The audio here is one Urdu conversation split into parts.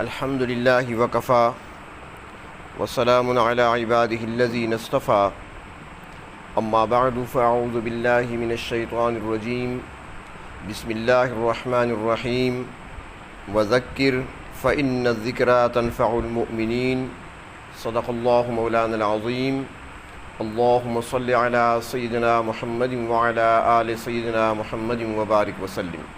الحمد للہ وکفا وسلام علی عبادہ الذین اصطفى اما بعد فاعوذ باللہ من الشیطان الرجیم بسم اللہ الرحمن الرحیم وذکر فإن الذکرى تنفع المؤمنین صدق اللہ مولانا العظیم اللہم صل علی سیدنا محمد وعلی آل سیدنا محمد وبارک وسلم۔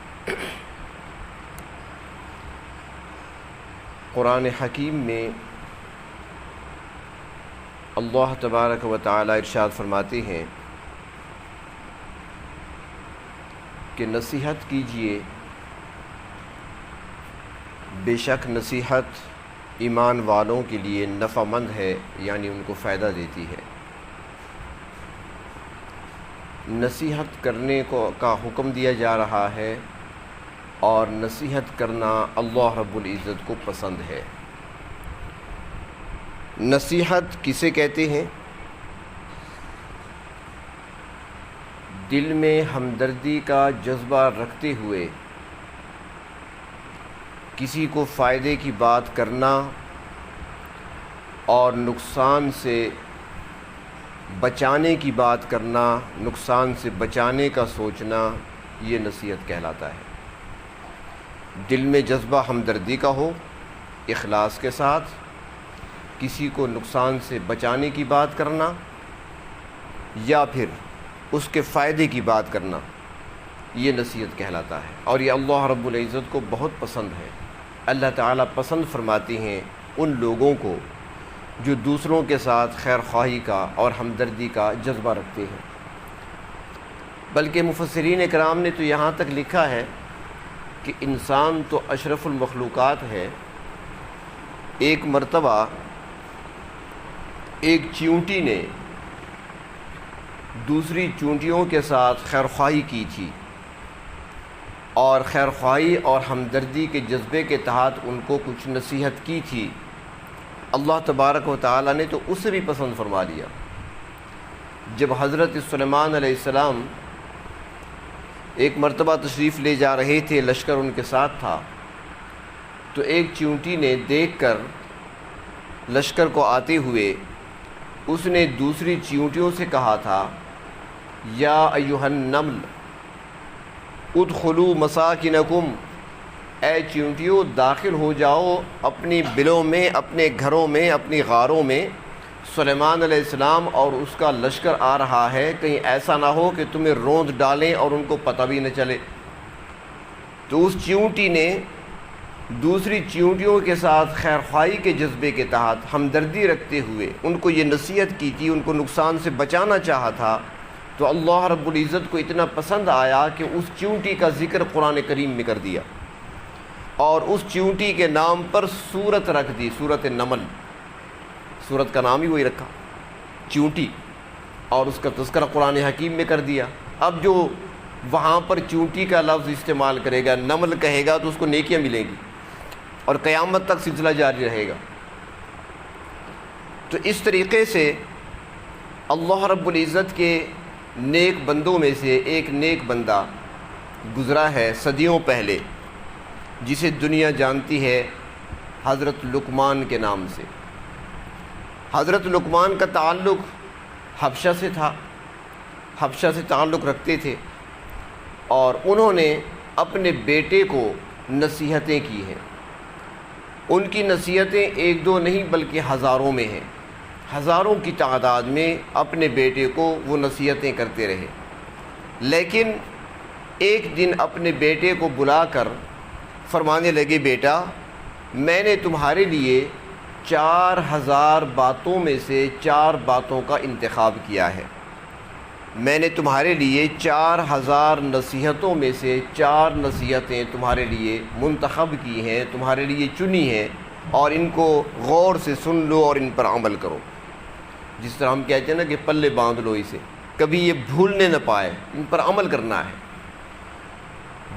قرآن حکیم میں اللہ تبارک و تعالی ارشاد فرماتے ہیں کہ نصیحت کیجئے، بے شک نصیحت ایمان والوں کے لیے نفع مند ہے، یعنی ان کو فائدہ دیتی ہے۔ نصیحت کرنے کا حکم دیا جا رہا ہے، اور نصیحت کرنا اللہ رب العزت کو پسند ہے۔ نصیحت کسے کہتے ہیں؟ دل میں ہمدردی کا جذبہ رکھتے ہوئے کسی کو فائدے کی بات کرنا اور نقصان سے بچانے کی بات کرنا، نقصان سے بچانے کا سوچنا، یہ نصیحت کہلاتا ہے۔ دل میں جذبہ ہمدردی کا ہو، اخلاص کے ساتھ کسی کو نقصان سے بچانے کی بات کرنا یا پھر اس کے فائدے کی بات کرنا، یہ نصیحت کہلاتا ہے، اور یہ اللہ رب العزت کو بہت پسند ہے۔ اللہ تعالیٰ پسند فرماتے ہیں ان لوگوں کو جو دوسروں کے ساتھ خیر خواہی کا اور ہمدردی کا جذبہ رکھتے ہیں۔ بلکہ مفسرین کرام نے تو یہاں تک لکھا ہے کہ انسان تو اشرف المخلوقات ہے۔ ایک مرتبہ ایک چیونٹی نے دوسری چیونٹیوں کے ساتھ خیرخواہی کی تھی، اور خیرخواہی اور ہمدردی کے جذبے کے تحت ان کو کچھ نصیحت کی تھی۔ اللہ تبارک و تعالی نے تو اسے بھی پسند فرما لیا۔ جب حضرت سلیمان علیہ السلام ایک مرتبہ تشریف لے جا رہے تھے، لشکر ان کے ساتھ تھا، تو ایک چیونٹی نے دیکھ کر لشکر کو آتے ہوئے اس نے دوسری چیونٹیوں سے کہا تھا، یا ایھا النمل ادخلوا مساکنکم، اے چیونٹیوں داخل ہو جاؤ اپنی بلوں میں، اپنے گھروں میں، اپنی غاروں میں۔ سلیمان علیہ السلام اور اس کا لشکر آ رہا ہے، کہیں ایسا نہ ہو کہ تمہیں روند ڈالیں اور ان کو پتہ بھی نہ چلے۔ تو اس چیونٹی نے دوسری چیونٹیوں کے ساتھ خیرخواہی کے جذبے کے تحت ہمدردی رکھتے ہوئے ان کو یہ نصیحت کی تھی، ان کو نقصان سے بچانا چاہا تھا۔ تو اللہ رب العزت کو اتنا پسند آیا کہ اس چیونٹی کا ذکر قرآن کریم میں کر دیا، اور اس چیونٹی کے نام پر سورت رکھ دی، سورت نمل۔ سورت کا نام ہی وہی رکھا، چیونٹی، اور اس کا تذکرہ قرآن حکیم میں کر دیا۔ اب جو وہاں پر چیونٹی کا لفظ استعمال کرے گا، نمل کہے گا، تو اس کو نیکیاں ملیں گی، اور قیامت تک سلسلہ جاری رہے گا۔ تو اس طریقے سے اللہ رب العزت کے نیک بندوں میں سے ایک نیک بندہ گزرا ہے صدیوں پہلے، جسے دنیا جانتی ہے حضرت لقمان کے نام سے۔ حضرت لقمان کا تعلق حبشہ سے تھا، حبشہ سے تعلق رکھتے تھے، اور انہوں نے اپنے بیٹے کو نصیحتیں کی ہیں۔ ان کی نصیحتیں ایک دو نہیں بلکہ ہزاروں میں ہیں، ہزاروں کی تعداد میں اپنے بیٹے کو وہ نصیحتیں کرتے رہے۔ لیکن ایک دن اپنے بیٹے کو بلا کر فرمانے لگے، بیٹا میں نے تمہارے لیے 4000 باتوں میں سے 4 باتوں کا انتخاب کیا ہے۔ میں نے تمہارے لیے 4000 نصیحتوں میں سے 4 نصیحتیں تمہارے لیے منتخب کی ہیں، تمہارے لیے چنی ہیں، اور ان کو غور سے سن لو اور ان پر عمل کرو۔ جس طرح ہم کہتے ہیں نا کہ پلے باندھ لو اسے، کبھی یہ بھولنے نہ پائے، ان پر عمل کرنا ہے۔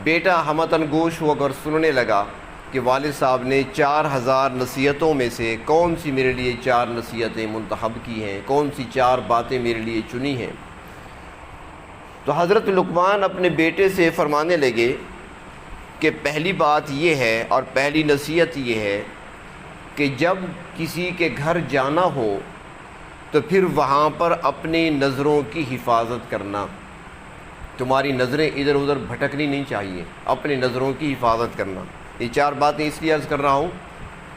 بیٹا ہمتن گوش ہو کر سننے لگا کہ والد صاحب نے 4000 نصیحتوں میں سے کون سی میرے لیے 4 نصیحتیں منتخب کی ہیں، کون سی 4 باتیں میرے لیے چنی ہیں۔ تو حضرت لقمان اپنے بیٹے سے فرمانے لگے کہ پہلی بات یہ ہے اور پہلی نصیحت یہ ہے کہ جب کسی کے گھر جانا ہو تو پھر وہاں پر اپنی نظروں کی حفاظت کرنا. تمہاری نظریں ادھر ادھر بھٹکنی نہیں چاہیے، اپنی نظروں کی حفاظت کرنا. یہ 4 باتیں اس لیے عرض کر رہا ہوں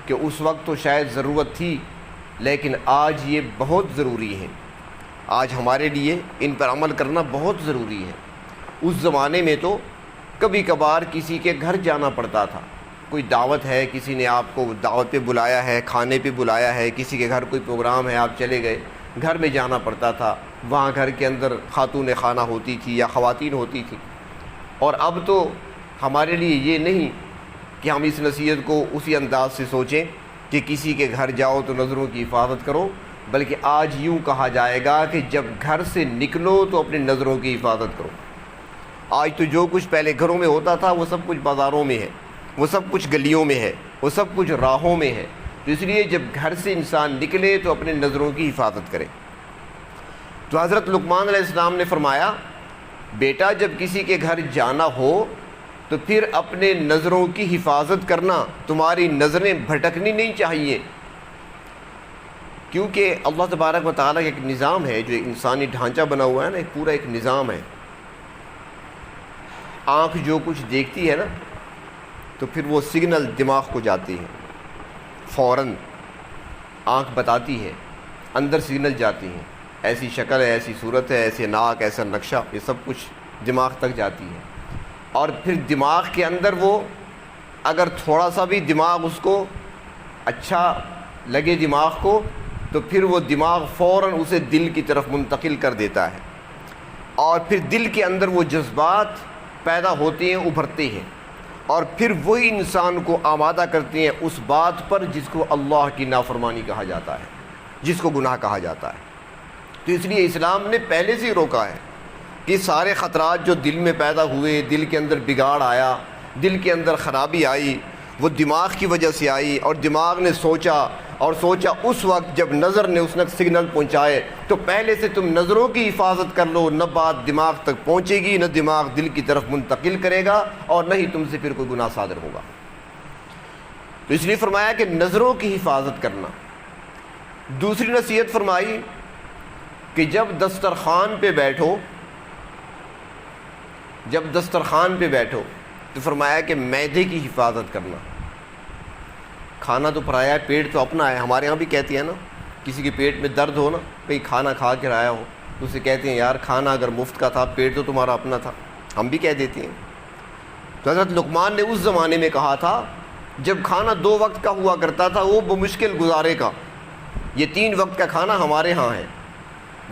کہ اس وقت تو شاید ضرورت تھی، لیکن آج یہ بہت ضروری ہے. آج ہمارے لیے ان پر عمل کرنا بہت ضروری ہے. اس زمانے میں تو کبھی کبھار کسی کے گھر جانا پڑتا تھا. کوئی دعوت ہے، کسی نے آپ کو دعوت پہ بلایا ہے، کھانے پہ بلایا ہے، کسی کے گھر کوئی پروگرام ہے، آپ چلے گئے، گھر میں جانا پڑتا تھا. وہاں گھر کے اندر خاتون خانہ ہوتی تھی یا خواتین ہوتی تھیں. اور اب تو ہمارے لیے یہ نہیں کہ ہم اس نصیحت کو اسی انداز سے سوچیں کہ کسی کے گھر جاؤ تو نظروں کی حفاظت کرو، بلکہ آج یوں کہا جائے گا کہ جب گھر سے نکلو تو اپنی نظروں کی حفاظت کرو. آج تو جو کچھ پہلے گھروں میں ہوتا تھا وہ سب کچھ بازاروں میں ہے، وہ سب کچھ گلیوں میں ہے، وہ سب کچھ راہوں میں ہے. تو اس لیے جب گھر سے انسان نکلے تو اپنے نظروں کی حفاظت کرے. تو حضرت لقمان علیہ السلام نے فرمایا، بیٹا جب کسی کے گھر جانا ہو تو پھر اپنے نظروں کی حفاظت کرنا، تمہاری نظریں بھٹکنی نہیں چاہیے. کیونکہ اللہ تبارک و تعالیٰ کا ایک نظام ہے، جو انسانی ڈھانچہ بنا ہوا ہے نا، ایک پورا ایک نظام ہے. آنکھ جو کچھ دیکھتی ہے نا تو پھر وہ سگنل دماغ کو جاتی ہے، فوراً آنکھ بتاتی ہے، اندر سگنل جاتی ہیں، ایسی شکل ہے، ایسی صورت ہے، ایسے ناک، ایسا نقشہ، یہ سب کچھ دماغ تک جاتی ہے. اور پھر دماغ کے اندر وہ اگر تھوڑا سا بھی دماغ اس کو اچھا لگے دماغ کو تو پھر وہ دماغ فوراً اسے دل کی طرف منتقل کر دیتا ہے. اور پھر دل کے اندر وہ جذبات پیدا ہوتے ہیں، ابھرتے ہیں، اور پھر وہی انسان کو آمادہ کرتے ہیں اس بات پر جس کو اللہ کی نافرمانی کہا جاتا ہے، جس کو گناہ کہا جاتا ہے. تو اس لیے اسلام نے پہلے سے ہی روکا ہے کہ سارے خطرات جو دل میں پیدا ہوئے، دل کے اندر بگاڑ آیا، دل کے اندر خرابی آئی، وہ دماغ کی وجہ سے آئی. اور دماغ نے سوچا اس وقت جب نظر نے اس نے سگنل پہنچائے تو پہلے سے تم نظروں کی حفاظت کر لو، نہ بات دماغ تک پہنچے گی، نہ دماغ دل کی طرف منتقل کرے گا، اور نہ ہی تم سے پھر کوئی گناہ صادر ہوگا. تو اس لیے فرمایا کہ نظروں کی حفاظت کرنا. دوسری نصیحت فرمائی کہ جب دسترخوان پہ بیٹھو تو فرمایا کہ معدے کی حفاظت کرنا. کھانا تو پرایا ہے، پیٹ تو اپنا ہے. ہمارے یہاں بھی کہتے ہیں نا، کسی کے پیٹ میں درد ہو نا، کہیں کھانا کھا کے آیا ہو تو اسے کہتے ہیں یار کھانا اگر مفت کا تھا، پیٹ تو تمہارا اپنا تھا. ہم بھی کہہ دیتے ہیں. تو حضرت لقمان نے اس زمانے میں کہا تھا جب کھانا 2 وقت کا ہوا کرتا تھا، وہ بمشکل گزارے کا. یہ 3 وقت کا کھانا ہمارے ہاں ہے،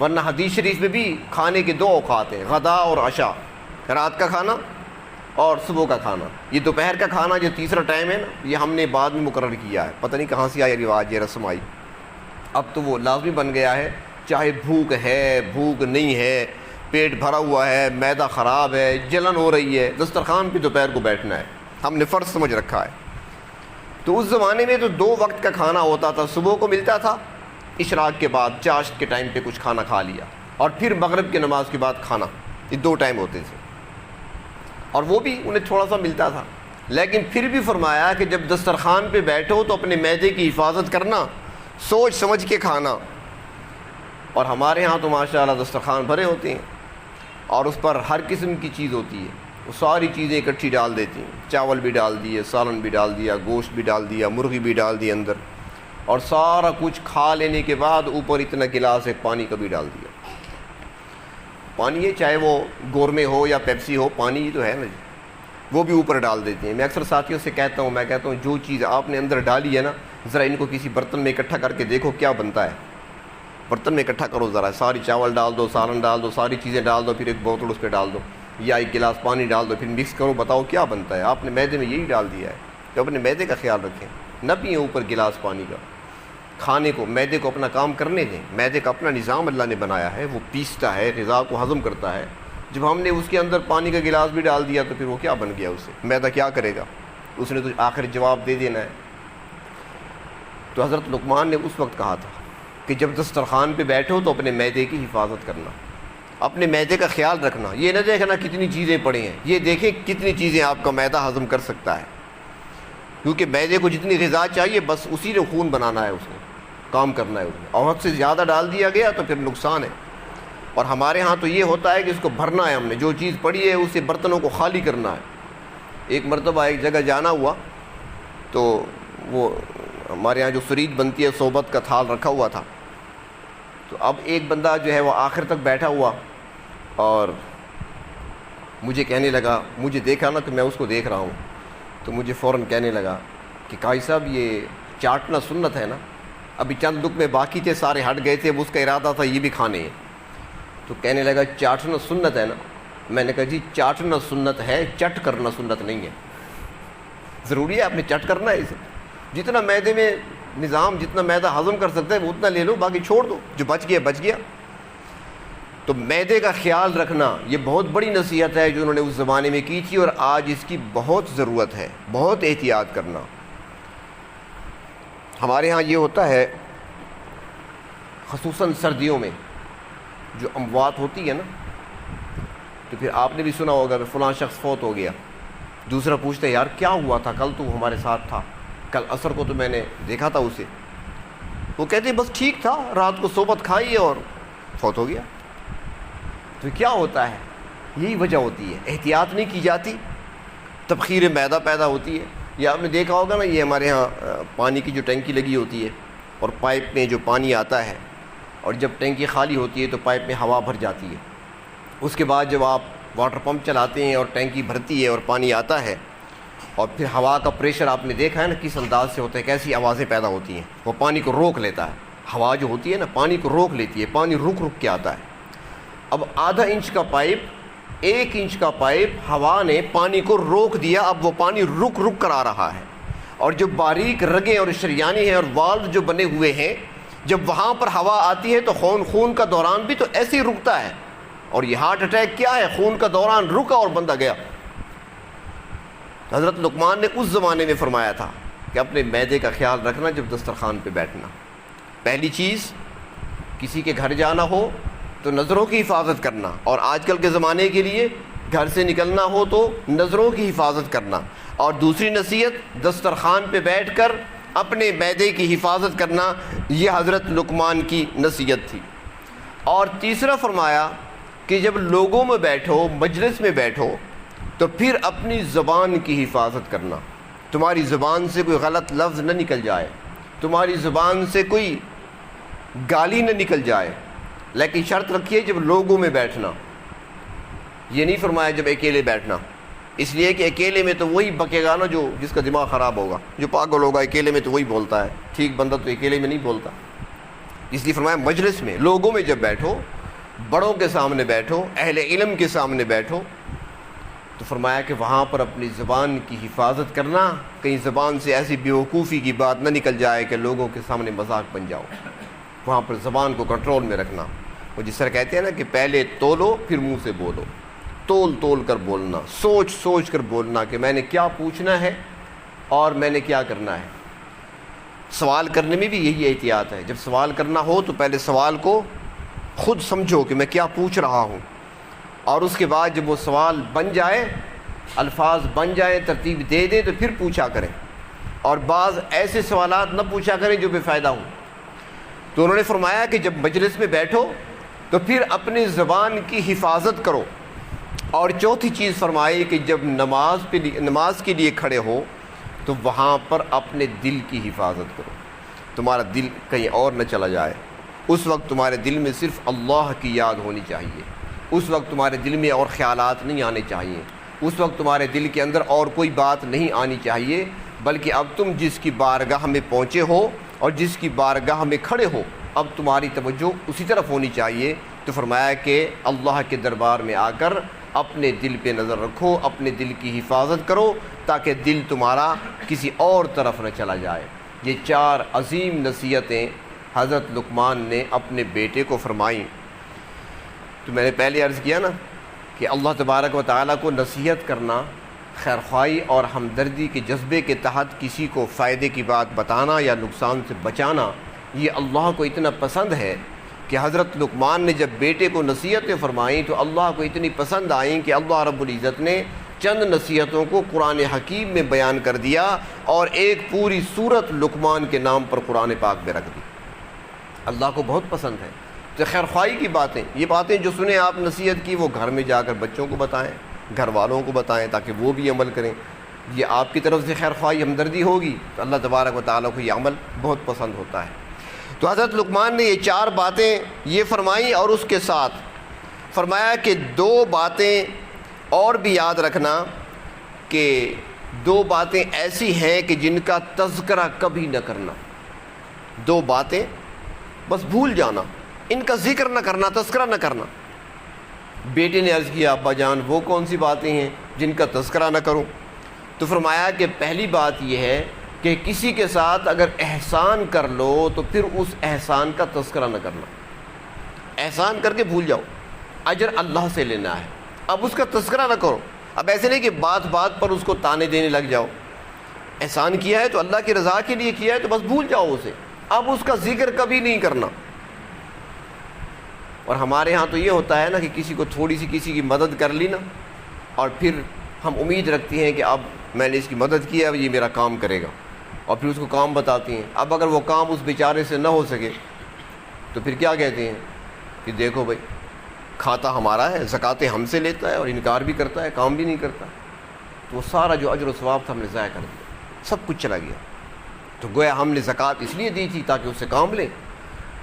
ورنہ حدیث شریف میں بھی کھانے کے 2 اوقات ہیں، غدا اور عشاء، رات کا کھانا اور صبح کا کھانا. یہ دوپہر کا کھانا جو تیسرا ٹائم ہے نا، یہ ہم نے بعد میں مقرر کیا ہے، پتہ نہیں کہاں سے آئی رواج، یہ رسم آئی. اب تو وہ لازمی بن گیا ہے، چاہے بھوک ہے، بھوک نہیں ہے، پیٹ بھرا ہوا ہے، معدہ خراب ہے، جلن ہو رہی ہے، دسترخوان پہ دوپہر کو بیٹھنا ہے، ہم نے فرض سمجھ رکھا ہے. تو اس زمانے میں تو 2 وقت کا کھانا ہوتا تھا. صبح کو ملتا تھا، اشراق کے بعد چاشت کے ٹائم پہ کچھ کھانا کھا لیا، اور پھر مغرب کی نماز کے بعد کھانا. یہ 2 ٹائم ہوتے تھے، اور وہ بھی انہیں تھوڑا سا ملتا تھا. لیکن پھر بھی فرمایا کہ جب دسترخوان پہ بیٹھو تو اپنے معدے کی حفاظت کرنا، سوچ سمجھ کے کھانا. اور ہمارے ہاں تو ماشاءاللہ دسترخوان بھرے ہوتے ہیں، اور اس پر ہر قسم کی چیز ہوتی ہے، وہ ساری چیزیں اکٹھی ڈال دیتی ہیں. چاول بھی ڈال دیے، سالن بھی ڈال دیا، گوشت بھی ڈال دیا، مرغی بھی ڈال دی اندر، اور سارا کچھ کھا لینے کے بعد اوپر اتنا گلاس ایک پانی کا بھی ڈال دیا. پانی ہے، چاہے وہ گورمے ہو یا پیپسی ہو، پانی تو ہے نا جی، وہ بھی اوپر ڈال دیتے ہیں. میں اکثر ساتھیوں سے کہتا ہوں جو چیز آپ نے اندر ڈالی ہے نا، ذرا ان کو کسی برتن میں اکٹھا کر کے دیکھو کیا بنتا ہے. برتن میں اکٹھا کرو ذرا، ساری چاول ڈال دو، سالن ڈال دو، ساری چیزیں ڈال دو، پھر ایک بوتل اس پہ ڈال دو یا ایک گلاس پانی ڈال دو، پھر مکس کرو، بتاؤ کیا بنتا ہے. آپ نے معدے میں یہی ڈال دیا ہے. تو اپنے معدے کا خیال رکھیں، نہ پئیں اوپر گلاس پانی کا. کھانے کو، معدے کو اپنا کام کرنے دیں. معدے کا اپنا نظام اللہ نے بنایا ہے، وہ پیستا ہے، غذا کو ہضم کرتا ہے. جب ہم نے اس کے اندر پانی کا گلاس بھی ڈال دیا تو پھر وہ کیا بن گیا، اسے معدہ کیا کرے گا؟ اس نے تو آخر جواب دے دینا ہے. تو حضرت لقمان نے اس وقت کہا تھا کہ جب دسترخوان پہ بیٹھو تو اپنے معدے کی حفاظت کرنا. اپنے معدے کا خیال رکھنا، یہ نہ دیکھنا کتنی چیزیں پڑی ہیں، یہ دیکھیں کتنی چیزیں آپ کا معدہ ہضم کر سکتا ہے، کیونکہ معدے کو جتنی غذا چاہیے بس اسی نے خون بنانا ہے، اس نے کام کرنا ہے، اس نے اور حد سے زیادہ ڈال دیا گیا تو پھر نقصان ہے۔ اور ہمارے ہاں تو یہ ہوتا ہے کہ اس کو بھرنا ہے، ہم نے جو چیز پڑی ہے اسے برتنوں کو خالی کرنا ہے۔ ایک مرتبہ ایک جگہ جانا ہوا تو وہ ہمارے ہاں جو فرید بنتی ہے صحبت کا تھال رکھا ہوا تھا، تو اب ایک بندہ جو ہے وہ آخر تک بیٹھا ہوا اور مجھے کہنے لگا، مجھے دیکھا نا تو میں اس کو دیکھ رہا ہوں، تو مجھے فوراً کہنے لگا کہ قاضی صاحب یہ چاٹنا سنت ہے نا؟ ابھی چند لقمے باقی تھے، سارے ہٹ گئے تھے، اب اس کا ارادہ تھا یہ بھی کھانے ہیں۔ تو کہنے لگا چاٹنا سنت ہے نا؟ میں نے کہا جی چاٹنا سنت ہے، چٹ کرنا سنت نہیں ہے۔ ضروری ہے آپ نے چٹ کرنا ہے اسے، جتنا معدے میں نظام، جتنا معدہ ہضم کر سکتا ہے وہ اتنا لے لو، باقی چھوڑ دو، جو بچ گیا بچ گیا۔ تو معدے کا خیال رکھنا یہ بہت بڑی نصیحت ہے جو انہوں نے اس زمانے میں کی تھی، اور آج اس کی بہت ضرورت ہے، بہت احتیاط کرنا۔ ہمارے ہاں یہ ہوتا ہے خصوصاً سردیوں میں جو اموات ہوتی ہے نا، تو پھر آپ نے بھی سنا ہوگا کہ فلاں شخص فوت ہو گیا، دوسرا پوچھتا ہے یار کیا ہوا تھا، کل تو ہمارے ساتھ تھا، کل عصر کو تو میں نے دیکھا تھا اسے، وہ کہتے ہیں بس ٹھیک تھا، رات کو صحبت کھائی اور فوت ہو گیا۔ تو کیا ہوتا ہے؟ یہی وجہ ہوتی ہے، احتیاط نہیں کی جاتی، تبخیر معدہ پیدا ہوتی ہے۔ یہ آپ نے دیکھا ہوگا نا، یہ ہمارے ہاں پانی کی جو ٹینکی لگی ہوتی ہے اور پائپ میں جو پانی آتا ہے، اور جب ٹینکی خالی ہوتی ہے تو پائپ میں ہوا بھر جاتی ہے، اس کے بعد جب آپ واٹر پمپ چلاتے ہیں اور ٹینکی بھرتی ہے اور پانی آتا ہے، اور پھر ہوا کا پریشر آپ نے دیکھا ہے نا کس انداز سے ہوتا ہے، کیسی آوازیں پیدا ہوتی ہیں، وہ پانی کو روک لیتا ہے، ہوا جو ہوتی ہے نا پانی کو روک لیتی ہے، پانی رک رک کے آتا ہے۔ اب آدھا انچ کا پائپ، 1 انچ کا پائپ ہوا نے پانی کو روک دیا، اب وہ پانی رک رک کر آ رہا ہے، اور جو باریک رگیں اور شریانی ہیں اور والو جو بنے ہوئے ہیں، جب وہاں پر ہوا آتی ہے تو خون کا دوران بھی تو ایسے ہی رکتا ہے، اور یہ ہارٹ اٹیک کیا ہے؟ خون کا دوران رکا اور بندہ گیا۔ حضرت لقمان نے اس زمانے میں فرمایا تھا کہ اپنے معدے کا خیال رکھنا جب دسترخوان پہ بیٹھنا۔ پہلی چیز، کسی کے گھر جانا ہو تو نظروں کی حفاظت کرنا، اور آج کل کے زمانے کے لیے گھر سے نکلنا ہو تو نظروں کی حفاظت کرنا، اور دوسری نصیحت دسترخوان پہ بیٹھ کر اپنے معدے کی حفاظت کرنا، یہ حضرت لقمان کی نصیحت تھی۔ اور تیسرا فرمایا کہ جب لوگوں میں بیٹھو، مجلس میں بیٹھو، تو پھر اپنی زبان کی حفاظت کرنا، تمہاری زبان سے کوئی غلط لفظ نہ نکل جائے، تمہاری زبان سے کوئی گالی نہ نکل جائے، لیکن شرط رکھیے جب لوگوں میں بیٹھنا، یہ نہیں فرمایا جب اکیلے بیٹھنا، اس لیے کہ اکیلے میں تو وہی بکے گا نا جو جس کا دماغ خراب ہوگا، جو پاگل ہوگا، اکیلے میں تو وہی بولتا ہے، ٹھیک بندہ تو اکیلے میں نہیں بولتا۔ اس لیے فرمایا مجلس میں، لوگوں میں جب بیٹھو، بڑوں کے سامنے بیٹھو، اہل علم کے سامنے بیٹھو، تو فرمایا کہ وہاں پر اپنی زبان کی حفاظت کرنا، کہیں زبان سے ایسی بیوقوفی کی بات نہ نکل جائے کہ لوگوں کے سامنے مذاق بن جاؤ، وہاں پر زبان کو کنٹرول میں رکھنا۔ وہ جس طرح کہتے ہیں نا کہ پہلے تولو پھر منہ سے بولو، تول تول کر بولنا، سوچ سوچ کر بولنا کہ میں نے کیا پوچھنا ہے اور میں نے کیا کرنا ہے۔ سوال کرنے میں بھی یہی احتیاط ہے، جب سوال کرنا ہو تو پہلے سوال کو خود سمجھو کہ میں کیا پوچھ رہا ہوں، اور اس کے بعد جب وہ سوال بن جائے، الفاظ بن جائیں، ترتیب دے دیں، تو پھر پوچھا کریں، اور بعض ایسے سوالات نہ پوچھا کریں جو بے فائدہ ہوں۔ تو انہوں نے فرمایا کہ جب مجلس میں بیٹھو تو پھر اپنی زبان کی حفاظت کرو، اور چوتھی چیز فرمائی کہ جب نماز کے لیے کھڑے ہو تو وہاں پر اپنے دل کی حفاظت کرو، تمہارا دل کہیں اور نہ چلا جائے، اس وقت تمہارے دل میں صرف اللہ کی یاد ہونی چاہیے، اس وقت تمہارے دل میں اور خیالات نہیں آنے چاہیے، اس وقت تمہارے دل کے اندر اور کوئی بات نہیں آنی چاہیے، بلکہ اب تم جس کی بارگاہ میں پہنچے ہو اور جس کی بارگاہ میں کھڑے ہو، اب تمہاری توجہ اسی طرف ہونی چاہیے۔ تو فرمایا کہ اللہ کے دربار میں آ کر اپنے دل پہ نظر رکھو، اپنے دل کی حفاظت کرو، تاکہ دل تمہارا کسی اور طرف نہ چلا جائے۔ یہ 4 عظیم نصیحتیں حضرت لقمان نے اپنے بیٹے کو فرمائیں۔ تو میں نے پہلے عرض کیا نا کہ اللہ تبارک و تعالیٰ کو نصیحت کرنا، خیرخواہی اور ہمدردی کے جذبے کے تحت کسی کو فائدے کی بات بتانا یا نقصان سے بچانا، یہ اللہ کو اتنا پسند ہے کہ کہ حضرت لقمان نے جب بیٹے کو نصیحتیں فرمائیں تو اللہ کو اتنی پسند آئیں کہ اللہ رب العزت نے چند نصیحتوں کو قرآن حکیم میں بیان کر دیا اور ایک پوری سورت لقمان کے نام پر قرآن پاک میں رکھ دی۔ اللہ کو بہت پسند ہے۔ تو خیر خواہی کی باتیں، یہ باتیں جو سنیں آپ نصیحت کی، وہ گھر میں جا کر بچوں کو بتائیں، گھر والوں کو بتائیں تاکہ وہ بھی عمل کریں۔ یہ آپ کی طرف سے خیر خواہی ہمدردی ہوگی تو اللہ تبارک و تعالیٰ کو یہ عمل بہت پسند ہوتا ہے۔ تو حضرت لقمان نے یہ 4 باتیں یہ فرمائیں اور اس کے ساتھ فرمایا کہ 2 باتیں اور بھی یاد رکھنا، کہ 2 باتیں ایسی ہیں کہ جن کا تذکرہ کبھی نہ کرنا۔ 2 باتیں بس بھول جانا، ان کا ذکر نہ کرنا، تذکرہ نہ کرنا۔ بیٹے نے عرض کیا ابا جان وہ کون سی باتیں ہیں جن کا تذکرہ نہ کروں؟ تو فرمایا کہ پہلی بات یہ ہے کہ کسی کے ساتھ اگر احسان کر لو تو پھر اس احسان کا تذکرہ نہ کرنا۔ احسان کر کے بھول جاؤ، اجر اللہ سے لینا ہے، اب اس کا تذکرہ نہ کرو۔ اب ایسے نہیں کہ بات بات پر اس کو تانے دینے لگ جاؤ۔ احسان کیا ہے تو اللہ کی رضا کے لیے کیا ہے تو بس بھول جاؤ اسے، اب اس کا ذکر کبھی نہیں کرنا۔ اور ہمارے ہاں تو یہ ہوتا ہے نا کہ کسی کو تھوڑی سی کسی کی مدد کر لی نا، اور پھر ہم امید رکھتی ہیں کہ اب میں نے اس کی مدد کی، اب یہ میرا کام کرے گا، اور پھر اس کو کام بتاتی ہیں۔ اب اگر وہ کام اس بیچارے سے نہ ہو سکے تو پھر کیا کہتے ہیں کہ دیکھو بھائی کھاتا ہمارا ہے، زکاتیں ہم سے لیتا ہے اور انکار بھی کرتا ہے، کام بھی نہیں کرتا۔ تو وہ سارا جو اجر و ثواب تھا ہم نے ضائع کر دیا، سب کچھ چلا گیا۔ تو گویا ہم نے زکوٰۃ اس لیے دی تھی تاکہ اس سے کام لیں،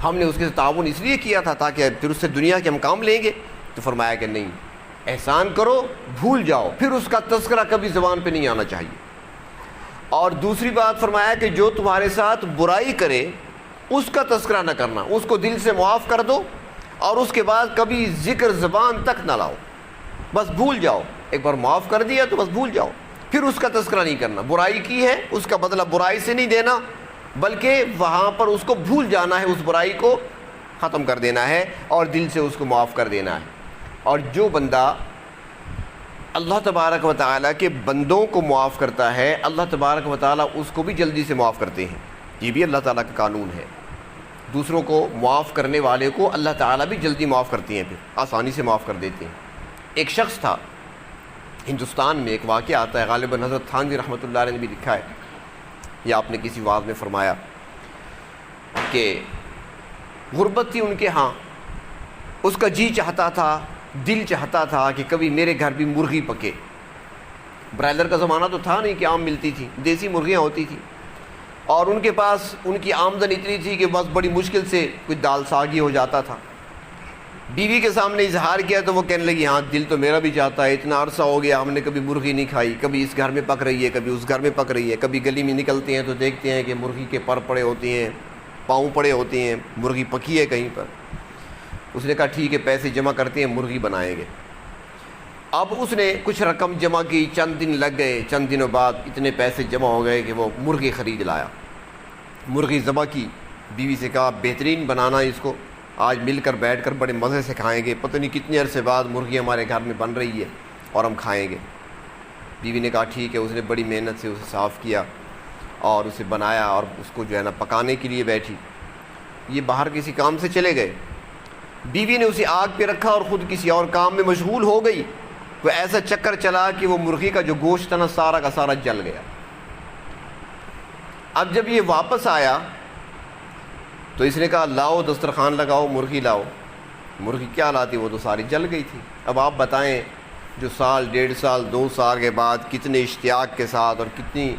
ہم نے اس کے تعاون اس لیے کیا تھا تاکہ پھر اس سے دنیا کے ہم کام لیں گے۔ تو فرمایا کہ نہیں، احسان کرو بھول جاؤ، پھر اس کا تذکرہ کبھی زبان پہ نہیں آنا چاہیے۔ اور دوسری بات فرمایا کہ جو تمہارے ساتھ برائی کرے اس کا تذکرہ نہ کرنا، اس کو دل سے معاف کر دو اور اس کے بعد کبھی ذکر زبان تک نہ لاؤ، بس بھول جاؤ۔ ایک بار معاف کر دیا تو بس بھول جاؤ، پھر اس کا تذکرہ نہیں کرنا۔ برائی کی ہے اس کا بدلہ برائی سے نہیں دینا، بلکہ وہاں پر اس کو بھول جانا ہے، اس برائی کو ختم کر دینا ہے اور دل سے اس کو معاف کر دینا ہے۔ اور جو بندہ اللہ تبارک و تعالیٰ کے بندوں کو معاف کرتا ہے، اللہ تبارک و تعالیٰ اس کو بھی جلدی سے معاف کرتے ہیں، یہ بھی اللہ تعالیٰ کا قانون ہے۔ دوسروں کو معاف کرنے والے کو اللہ تعالیٰ بھی جلدی معاف کرتے ہیں، پھر آسانی سے معاف کر دیتے ہیں۔ ایک شخص تھا ہندوستان میں، ایک واقعہ آتا ہے، غالباً حضرت تھانوی رحمۃ اللہ علیہ نے بھی لکھا ہے یا آپ نے کسی واعظ میں فرمایا کہ غربت تھی ان کے ہاں، اس کا جی چاہتا تھا، دل چاہتا تھا کہ کبھی میرے گھر بھی مرغی پکے۔ برائلر کا زمانہ تو تھا نہیں کہ عام ملتی تھی، دیسی مرغیاں ہوتی تھیں، اور ان کے پاس ان کی آمدن اتنی تھی کہ بس بڑی مشکل سے کچھ دال ساگی ہو جاتا تھا۔ بیوی کے سامنے اظہار کیا تو وہ کہنے لگی ہاں دل تو میرا بھی چاہتا ہے، اتنا عرصہ ہو گیا ہم نے کبھی مرغی نہیں کھائی، کبھی اس گھر میں پک رہی ہے کبھی اس گھر میں پک رہی ہے، کبھی گلی میں نکلتے ہیں تو دیکھتے ہیں کہ مرغی کے پر پڑے ہوتے ہیں، پاؤں پڑے ہوتے ہیں، مرغی پکی ہے کہیں پر۔ اس نے کہا ٹھیک ہے پیسے جمع کرتے ہیں، مرغی بنائیں گے۔ اب اس نے کچھ رقم جمع کی، چند دن لگ گئے، چند دنوں بعد اتنے پیسے جمع ہو گئے کہ وہ مرغی خرید لایا، مرغی ذبح کی، بیوی سے کہا بہترین بنانا اس کو، آج مل کر بیٹھ کر بڑے مزے سے کھائیں گے، پتہ نہیں کتنے عرصے بعد مرغی ہمارے گھر میں بن رہی ہے اور ہم کھائیں گے۔ بیوی نے کہا ٹھیک ہے، اس نے بڑی محنت سے اسے صاف کیا اور اسے بنایا اور اس کو جو ہے نا پکانے کے لیے بیٹھی۔ یہ باہر کسی کام سے چلے گئے، بیوی نے اسے آگ پہ رکھا اور خود کسی اور کام میں مشغول ہو گئی۔ وہ ایسا چکر چلا کہ وہ مرغی کا جو گوشت تھا نا سارا کا سارا جل گیا۔ اب جب یہ واپس آیا تو اس نے کہا لاؤ دسترخوان لگاؤ، مرغی لاؤ۔ مرغی کیا لاتی، وہ تو ساری جل گئی تھی۔ اب آپ بتائیں جو سال، 1.5 سال، 2 سال کے بعد کتنے اشتیاق کے ساتھ اور کتنی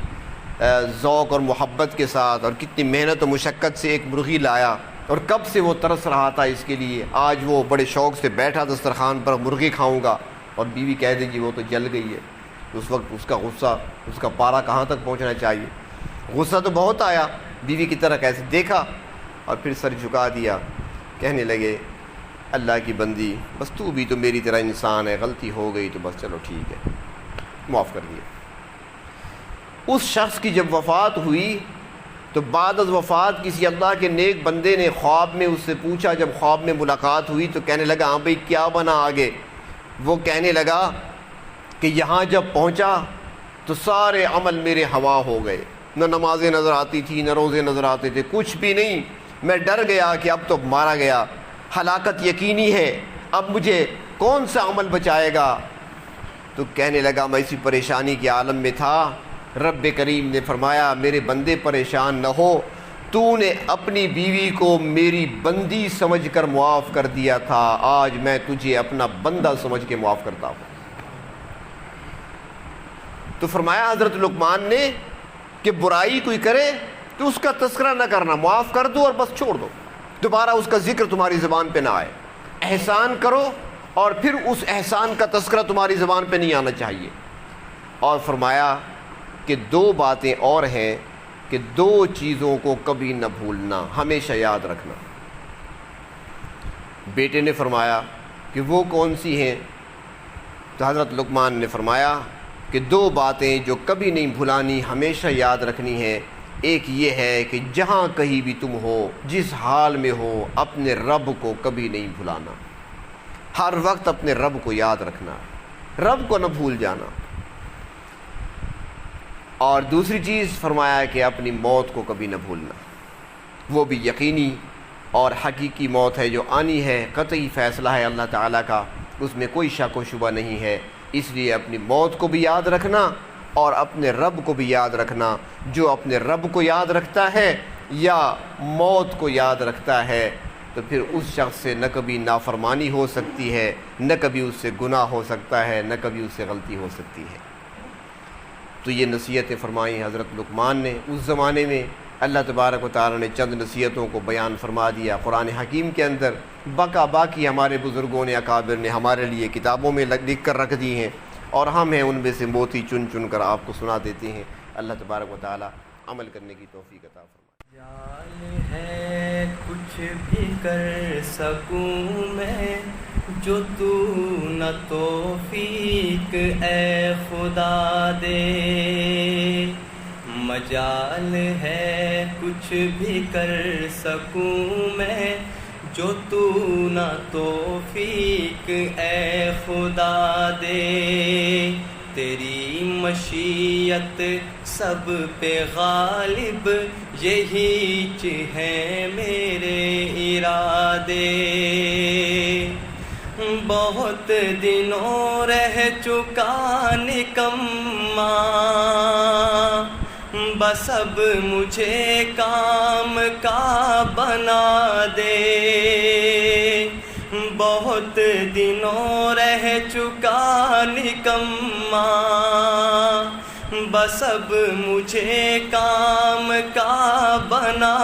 ذوق اور محبت کے ساتھ اور کتنی محنت و مشقت سے ایک مرغی لایا، اور کب سے وہ ترس رہا تھا اس کے لیے، آج وہ بڑے شوق سے بیٹھا دسترخوان پر مرغی کھاؤں گا، اور بیوی کہہ دے گی وہ تو جل گئی ہے۔ اس وقت اس کا غصہ، اس کا پارا کہاں تک پہنچنا چاہیے؟ غصہ تو بہت آیا، بیوی کی طرح کیسے دیکھا اور پھر سر جھکا دیا، کہنے لگے اللہ کی بندی بس تو بھی تو میری طرح انسان ہے، غلطی ہو گئی تو بس چلو ٹھیک ہے، معاف کر دیا۔ اس شخص کی جب وفات ہوئی تو بعد از وفات کسی اللہ کے نیک بندے نے خواب میں اس سے پوچھا، جب خواب میں ملاقات ہوئی تو کہنے لگا ہاں بھئی کیا بنا آگے؟ وہ کہنے لگا کہ یہاں جب پہنچا تو سارے عمل میرے ہوا ہو گئے، نہ نمازیں نظر آتی تھی، نہ روزے نظر آتے تھے، کچھ بھی نہیں۔ میں ڈر گیا کہ اب تو مارا گیا، ہلاکت یقینی ہے، اب مجھے کون سا عمل بچائے گا؟ تو کہنے لگا میں اسی پریشانی کے عالم میں تھا۔ رب کریم نے فرمایا میرے بندے پریشان نہ ہو، تو نے اپنی بیوی کو میری بندی سمجھ کر معاف کر دیا تھا، آج میں تجھے اپنا بندہ سمجھ کے معاف کرتا ہوں۔ تو فرمایا حضرت لقمان نے کہ برائی کوئی کرے تو اس کا تذکرہ نہ کرنا، معاف کر دو اور بس چھوڑ دو، دوبارہ اس کا ذکر تمہاری زبان پہ نہ آئے۔ احسان کرو اور پھر اس احسان کا تذکرہ تمہاری زبان پہ نہیں آنا چاہیے۔ اور فرمایا کہ دو باتیں اور ہیں کہ دو چیزوں کو کبھی نہ بھولنا، ہمیشہ یاد رکھنا۔ بیٹے نے فرمایا کہ وہ کون سی ہیں؟ تو حضرت لقمان نے فرمایا کہ دو باتیں جو کبھی نہیں بھلانی، ہمیشہ یاد رکھنی ہے۔ ایک یہ ہے کہ جہاں کہیں بھی تم ہو، جس حال میں ہو، اپنے رب کو کبھی نہیں بھلانا، ہر وقت اپنے رب کو یاد رکھنا، رب کو نہ بھول جانا۔ اور دوسری چیز فرمایا کہ اپنی موت کو کبھی نہ بھولنا، وہ بھی یقینی اور حقیقی موت ہے جو آنی ہے، قطعی فیصلہ ہے اللہ تعالیٰ کا، اس میں کوئی شک و شبہ نہیں ہے۔ اس لیے اپنی موت کو بھی یاد رکھنا اور اپنے رب کو بھی یاد رکھنا۔ جو اپنے رب کو یاد رکھتا ہے یا موت کو یاد رکھتا ہے تو پھر اس شخص سے نہ کبھی نافرمانی ہو سکتی ہے، نہ کبھی اس سے گناہ ہو سکتا ہے، نہ کبھی اس سے غلطی ہو سکتی ہے۔ تو یہ نصیحتیں فرمائیں حضرت لقمان نے۔ اس زمانے میں اللہ تبارک و تعالیٰ نے چند نصیحتوں کو بیان فرما دیا قرآن حکیم کے اندر، باقی ہمارے بزرگوں نے، اکابر نے ہمارے لیے کتابوں میں لکھ کر رکھ دی ہیں، اور ہم ہیں ان میں سے موتی چن چن کر آپ کو سنا دیتے ہیں۔ اللہ تبارک و تعالیٰ عمل کرنے کی توفیق عطا فرمائے۔ جال ہے کچھ بھی کر سکوں میں جو تو نہ توفیق اے خدا دے، مجال ہے کچھ بھی کر سکوں میں جو تو نہ توفیق اے خدا دے، تیری مشیت سب پہ غالب یہی ہیں میرے ارادے، بہت دنوں رہ چکا نکما، بس اب مجھے کام کا بنا دے، بہت دنوں رہ چکا نکما، بس اب مجھے کام کا بنا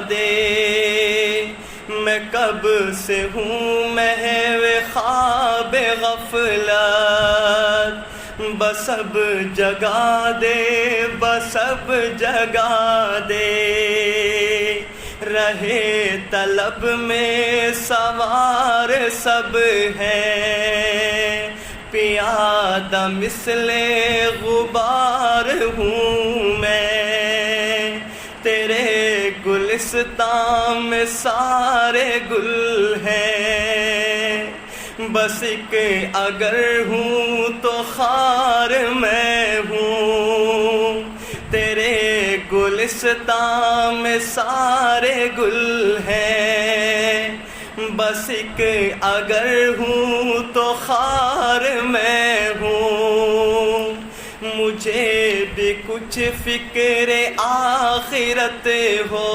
دے، میں کب سے ہوں محو خواب غفلت، بس اب جگا دے، بس اب جگا دے، رہے طلب میں سوار سب ہیں، پیادہ مثل غبار ہوں میں، تیرے گلستان میں سارے گل ہیں، بس ایک اگر ہوں تو خار میں ہوں، تیرے گلستان میں سارے گل ہیں، بس ایک اگر ہوں تو خار میں ہوں، مجھے بھی کچھ فکر آخرت ہو،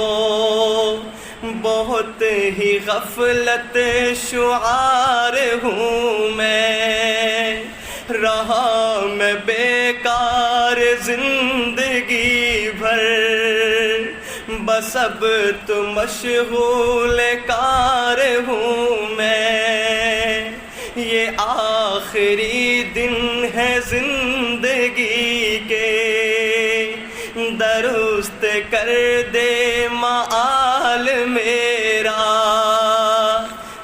بہت ہی غفلت شعار ہوں میں، رہا میں بیکار زندگی بھر، بس اب تو مشغول کار ہوں میں، یہ آخری دن ہے زندگی کے، درست کر دے مآل میرا،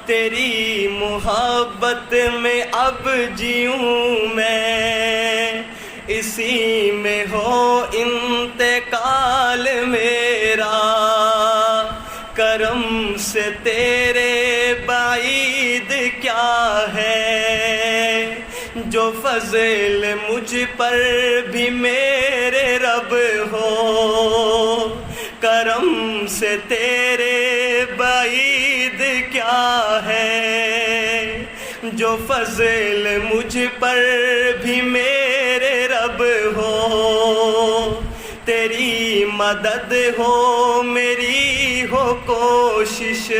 تیری محبت میں اب جیوں میں، اسی میں ہو انتقال میرا، کرم سے تیرے بعید کیا ہے، جو فضل مجھ پر بھی میرے رب ہو، کرم سے تیرے بعید کیا ہے جو فضل مجھ پر بھی میرے رب ہو، تیری مدد ہو میری ہو کوشش،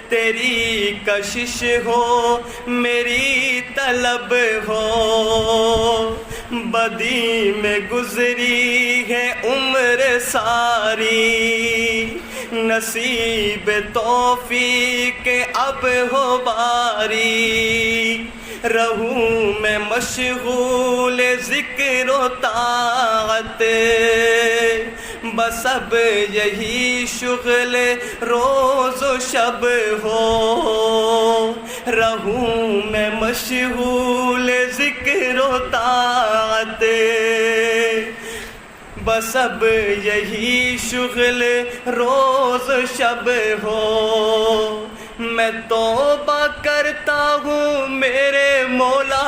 تیری کشش ہو میری طلب ہو، بدی میں گزری ہے عمر ساری، نصیب توفیق اب ہو باری، رہوں میں مشغول ذکر و طاعت، بس اب یہی شغل روز و شب ہو، رہوں میں مشغول ذکر و طاعت، بس اب یہی شغل روز شب ہو، میں توبہ کرتا ہوں میرے مولا،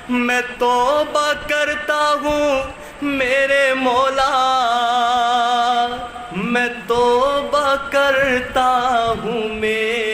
میں توبہ کرتا ہوں میرے مولا، میں توبہ کرتا ہوں میرے